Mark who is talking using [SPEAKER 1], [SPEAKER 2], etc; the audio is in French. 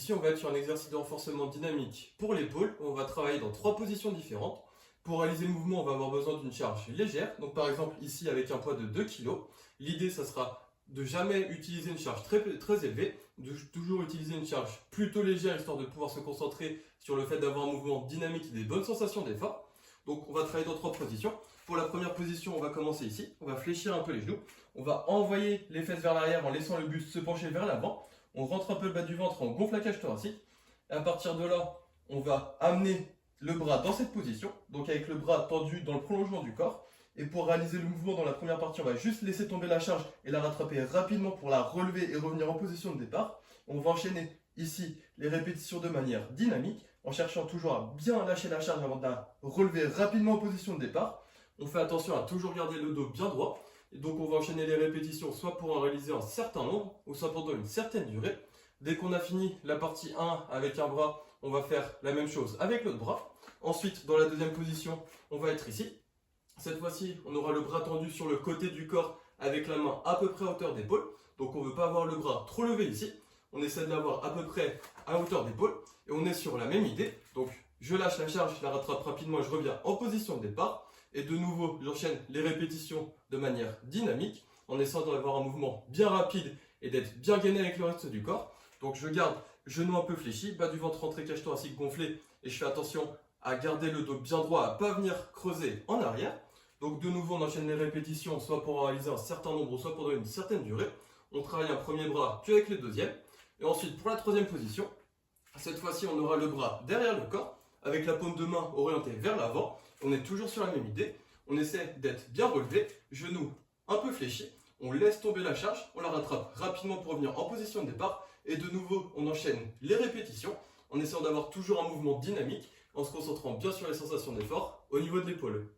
[SPEAKER 1] ici, on va être sur un exercice de renforcement dynamique pour l'épaule. On va travailler dans 3 positions différentes. Pour réaliser le mouvement, on va avoir besoin d'une charge légère. Donc par exemple, ici, avec un poids de 2 kg, l'idée, ça sera de jamais utiliser une charge très élevée, de toujours utiliser une charge plutôt légère, histoire de pouvoir se concentrer sur le fait d'avoir un mouvement dynamique et des bonnes sensations d'effort. Donc on va travailler dans 3 positions. Pour la première position, on va commencer ici. On va fléchir un peu les genoux. On va envoyer les fesses vers l'arrière en laissant le buste se pencher vers l'avant. On rentre un peu le bas du ventre, on gonfle la cage thoracique. Et à partir de là, on va amener le bras dans cette position, donc avec le bras tendu dans le prolongement du corps. Et pour réaliser le mouvement dans la première partie, on va juste laisser tomber la charge et la rattraper rapidement pour la relever et revenir en position de départ. On va enchaîner ici les répétitions de manière dynamique, en cherchant toujours à bien lâcher la charge avant de la relever rapidement en position de départ. On fait attention à toujours garder le dos bien droit. Et donc on va enchaîner les répétitions soit pour en réaliser un certain nombre, ou soit pendant une certaine durée. Dès qu'on a fini la partie 1 avec un bras, on va faire la même chose avec l'autre bras. Ensuite, dans la deuxième position, on va être ici. Cette fois-ci, on aura le bras tendu sur le côté du corps avec la main à peu près à hauteur d'épaule. Donc on ne veut pas avoir le bras trop levé ici. On essaie de l'avoir à peu près à hauteur d'épaule. Et on est sur la même idée. Donc je lâche la charge, je la rattrape rapidement et je reviens en position de départ. Et de nouveau, j'enchaîne les répétitions de manière dynamique en essayant d'avoir un mouvement bien rapide et d'être bien gainé avec le reste du corps. Donc je garde genou un peu fléchi, bas du ventre rentré, cage thoracique gonflée et je fais attention à garder le dos bien droit, à ne pas venir creuser en arrière. Donc de nouveau, on enchaîne les répétitions, soit pour réaliser un certain nombre, soit pendant une certaine durée. On travaille un premier bras, puis avec le deuxième. Et ensuite, pour la troisième position, cette fois-ci, on aura le bras derrière le corps, avec la paume de main orientée vers l'avant. On est toujours sur la même idée. On essaie d'être bien relevé, genoux un peu fléchis. On laisse tomber la charge, on la rattrape rapidement pour revenir en position de départ. Et de nouveau, on enchaîne les répétitions en essayant d'avoir toujours un mouvement dynamique, en se concentrant bien sur les sensations d'effort au niveau de l'épaule.